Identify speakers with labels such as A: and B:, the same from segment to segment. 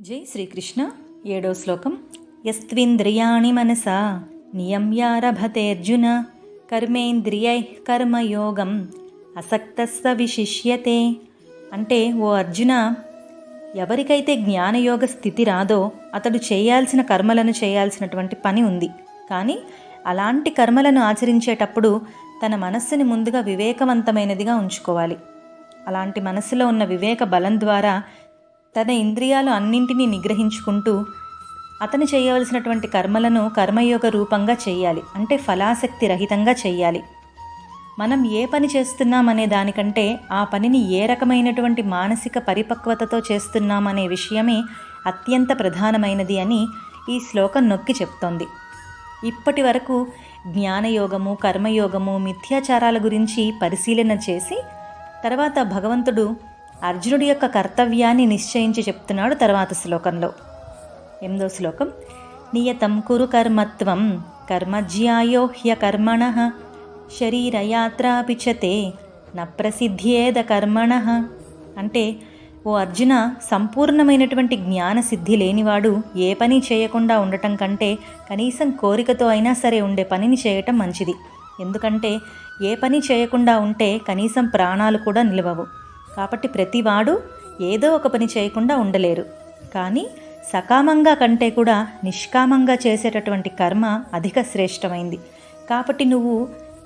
A: జై శ్రీకృష్ణ. 7వ శ్లోకం. యస్త్వింద్రియాణి మనసా నియమ్యారభతేర్జున కర్మేంద్రియై కర్మయోగం అసక్తస్స విశిష్యతే. అంటే ఓ అర్జున, ఎవరికైతే జ్ఞానయోగ స్థితి రాదో అతడు చేయాల్సిన కర్మలను చేయాల్సినటువంటి పని ఉంది. కానీ అలాంటి కర్మలను ఆచరించేటప్పుడు తన మనస్సుని ముందుగా వివేకవంతమైనదిగా ఉంచుకోవాలి. అలాంటి మనస్సులో ఉన్న వివేక బలం ద్వారా తన ఇంద్రియాలు అన్నింటినీ నిగ్రహించుకుంటూ అతను చేయవలసినటువంటి కర్మలను కర్మయోగ రూపంగా చేయాలి. అంటే ఫలాసక్తి రహితంగా చేయాలి. మనం ఏ పని చేస్తున్నామనే దానికంటే ఆ పనిని ఏ రకమైనటువంటి మానసిక పరిపక్వతతో చేస్తున్నామనే విషయమే అత్యంత ప్రధానమైనది అని ఈ శ్లోకం నొక్కి చెప్తోంది. ఇప్పటి వరకు జ్ఞానయోగము, కర్మయోగము, మిథ్యాచారాల గురించి పరిశీలన చేసి తర్వాత భగవంతుడు అర్జునుడి యొక్క కర్తవ్యాన్ని నిశ్చయించి చెప్తున్నాడు తర్వాత శ్లోకంలో. 8వ శ్లోకం. నియతం కురు కర్మత్వం కర్మజ్యాయో హ్యకర్మణః శరీరయాత్రాపిచతే న ప్రసిద్ధ్యేద కర్మణః. అంటే ఓ అర్జున, సంపూర్ణమైనటువంటి జ్ఞానసిద్ధి లేనివాడు ఏ పని చేయకుండా ఉండటం కంటే కనీసం కోరికతో అయినా సరే ఉండే పనిని చేయటం మంచిది. ఎందుకంటే ఏ పని చేయకుండా ఉంటే కనీసం ప్రాణాలు కూడా నిలవవు. కాబట్టి ప్రతివాడు ఏదో ఒక పని చేయకుండా ఉండలేరు. కానీ సకామంగా కంటే కూడా నిష్కామంగా చేసేటటువంటి కర్మ అధిక శ్రేష్టమైంది. కాబట్టి నువ్వు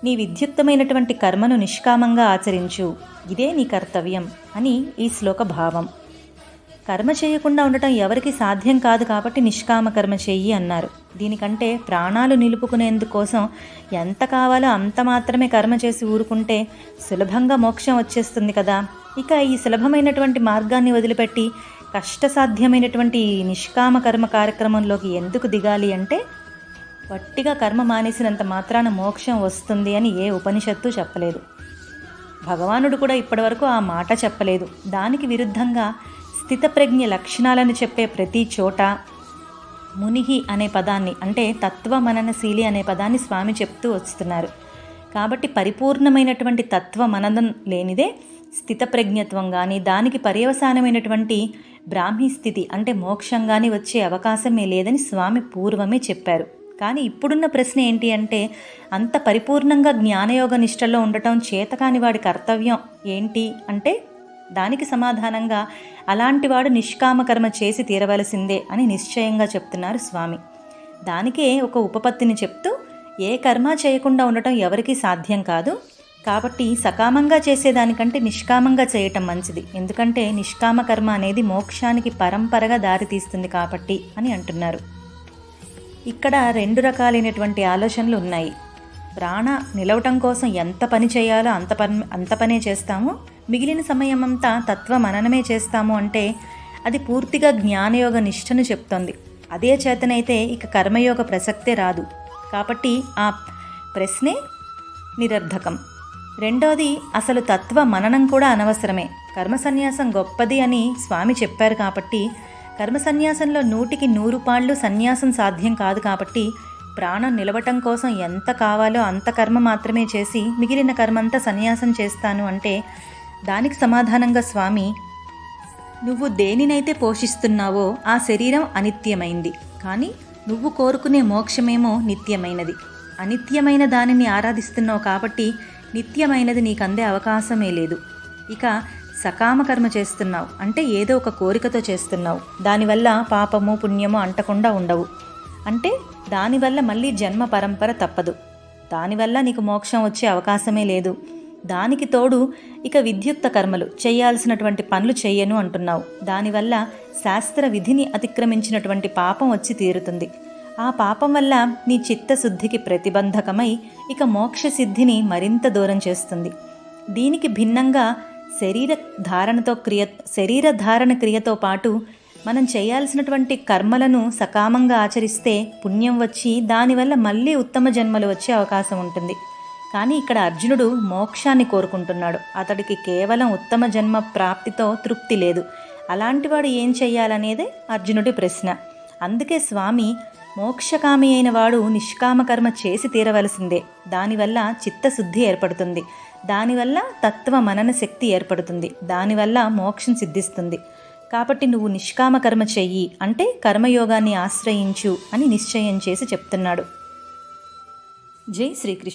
A: నీ విద్యుక్తమైనటువంటి కర్మను నిష్కామంగా ఆచరించు, ఇదే నీ కర్తవ్యం అని ఈ శ్లోక భావం. కర్మ చేయకుండా ఉండటం ఎవరికి సాధ్యం కాదు కాబట్టి నిష్కామ కర్మ చెయ్యి అన్నారు. దీనికంటే ప్రాణాలు నిలుపుకునేందుకోసం ఎంత కావాలో అంత మాత్రమే కర్మ చేసి ఊరుకుంటే సులభంగా మోక్షం వచ్చేస్తుంది కదా. ఇక ఈ సులభమైనటువంటి మార్గాన్ని వదిలిపెట్టి కష్టసాధ్యమైనటువంటి నిష్కామ కర్మ కార్యక్రమంలోకి ఎందుకు దిగాలి అంటే, వట్టిగా కర్మ మానేసినంత మాత్రాన మోక్షం వస్తుంది అని ఏ ఉపనిషత్తు చెప్పలేదు. భగవానుడు కూడా ఇప్పటివరకు ఆ మాట చెప్పలేదు. దానికి విరుద్ధంగా స్థితప్రజ్ఞ లక్షణాలను చెప్పే ప్రతి చోట మునిహి అనే పదాన్ని, అంటే తత్వమననశీలి అనే పదాన్ని స్వామి చెప్తూ వస్తున్నారు. కాబట్టి పరిపూర్ణమైనటువంటి తత్వమననం లేనిదే స్థితప్రజ్ఞత్వం కానీ దానికి పర్యవసానమైనటువంటి బ్రాహ్మీ స్థితి అంటే మోక్షం కానీ వచ్చే అవకాశమే లేదని స్వామి పూర్వమే చెప్పారు. కానీ ఇప్పుడున్న ప్రశ్న ఏంటి అంటే, అంత పరిపూర్ణంగా జ్ఞానయోగ నిష్టలో ఉండటం చేతకాని వాడి కర్తవ్యం ఏంటి అంటే, దానికి సమాధానంగా అలాంటివాడు నిష్కామకర్మ చేసి తీరవలసిందే అని నిశ్చయంగా చెప్తున్నారు స్వామి. దానికే ఒక ఉపపత్తిని చెప్తూ, ఏ కర్మ చేయకుండా ఉండటం ఎవరికీ సాధ్యం కాదు. కాబట్టి సకామంగా చేసేదానికంటే నిష్కామంగా చేయటం మంచిది. ఎందుకంటే నిష్కామ కర్మ అనేది మోక్షానికి పరంపరగా దారితీస్తుంది కాబట్టి అని అంటున్నారు. ఇక్కడ 2 రకాలైనటువంటి ఆలోచనలు ఉన్నాయి. ప్రాణ నిలవటం కోసం ఎంత పని చేయాలో అంత పనే చేస్తాము, మిగిలిన సమయం అంతా తత్వ మననమే చేస్తాము అంటే అది పూర్తిగా జ్ఞానయోగ నిష్టను చెప్తోంది. అదే చేతనైతే ఇక కర్మయోగ ప్రసక్తే రాదు. కాబట్టి ఆ ప్రశ్నే నిరర్ధకం. రెండోది, అసలు తత్వ మననం కూడా అనవసరమే. కర్మ సన్యాసం గొప్పది అని స్వామి చెప్పారు కాబట్టి కర్మ సన్యాసంలో 100కి 100 పాళ్ళు సన్యాసం సాధ్యం కాదు. కాబట్టి ప్రాణం నిలవటం కోసం ఎంత కావాలో అంత కర్మ మాత్రమే చేసి మిగిలిన కర్మంతా సన్యాసం చేస్తాను అంటే దానికి సమాధానంగా స్వామి, నువ్వు దేనినైతే పోషిస్తున్నావో ఆ శరీరం అనిత్యమైంది, కానీ నువ్వు కోరుకునే మోక్షమేమో నిత్యమైనది. అనిత్యమైన దానిని ఆరాధిస్తున్నావు కాబట్టి నిత్యమైనది నీకు అందే అవకాశమే లేదు. ఇక సకామకర్మ చేస్తున్నావు అంటే ఏదో ఒక కోరికతో చేస్తున్నావు. దానివల్ల పాపము పుణ్యము అంటకుండా ఉండవు. అంటే దానివల్ల మళ్ళీ జన్మ పరంపర తప్పదు. దానివల్ల నీకు మోక్షం వచ్చే అవకాశమే లేదు. దానికి తోడు ఇక విద్యుక్త కర్మలు చేయాల్సినటువంటి పనులు చెయ్యను అంటున్నావు. దానివల్ల శాస్త్ర విధిని అతిక్రమించినటువంటి పాపం వచ్చి తీరుతుంది. ఆ పాపం వల్ల నీ చిత్తశుద్ధికి ప్రతిబంధకమై ఇక మోక్ష సిద్ధిని మరింత దూరం చేస్తుంది. దీనికి భిన్నంగా శరీర ధారణ క్రియతో పాటు మనం చేయాల్సినటువంటి కర్మలను సకామంగా ఆచరిస్తే పుణ్యం వచ్చి దానివల్ల మళ్ళీ ఉత్తమ జన్మలు వచ్చే అవకాశం ఉంటుంది. కానీ ఇక్కడ అర్జునుడు మోక్షాన్ని కోరుకుంటున్నాడు. అతడికి కేవలం ఉత్తమ జన్మ ప్రాప్తితో తృప్తి లేదు. అలాంటివాడు ఏం చెయ్యాలనేదే అర్జునుడి ప్రశ్న. అందుకే స్వామి, మోక్షకామి అయిన వాడు నిష్కామకర్మ చేసి తీరవలసిందే. దానివల్ల చిత్తశుద్ధి ఏర్పడుతుంది. దానివల్ల తత్వ మనన శక్తి ఏర్పడుతుంది. దానివల్ల మోక్షం సిద్ధిస్తుంది. కాబట్టి నువ్వు నిష్కామ కర్మ చెయ్యి, అంటే కర్మయోగాన్ని ఆశ్రయించు అని నిశ్చయం చేసి చెప్తున్నాడు. జై శ్రీకృష్ణ.